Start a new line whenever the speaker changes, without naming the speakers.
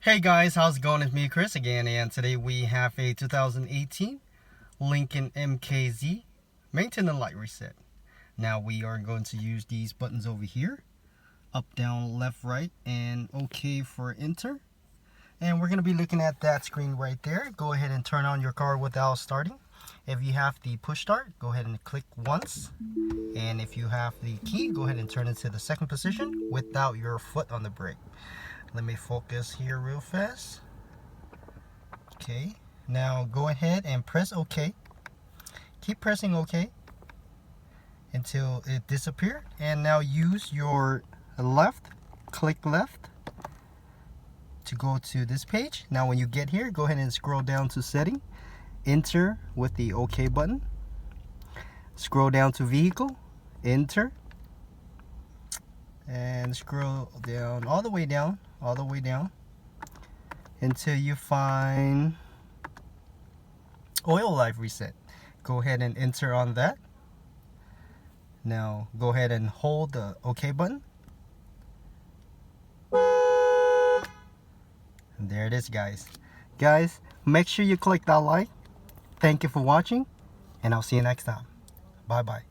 Hey guys, how's it going? It's me, Chris, again, and today we have a 2018 Lincoln MKZ maintenance light reset. Now we are going to use these buttons over here, up, down, left, right, and OK for enter. And we're going to be looking at that screen right there. Go ahead and turn on your car without starting. If you have the push start, go ahead and click once. And if you have the key, go ahead and turn it to the second position without your foot on the brake. Let me focus here real fast. Okay, now go ahead and press OK. Keep pressing OK until it disappears. And now use your left, click left to go to this page. Now when you get here, go ahead and scroll down to setting. Enter with the OK button. Scroll down to vehicle, enter. And scroll down all the way down until you find oil life reset. Go ahead and enter on that. Now go ahead and hold the OK button. And there it is, guys. Make sure you click that like. Thank you for watching, and I'll see you next time. Bye bye.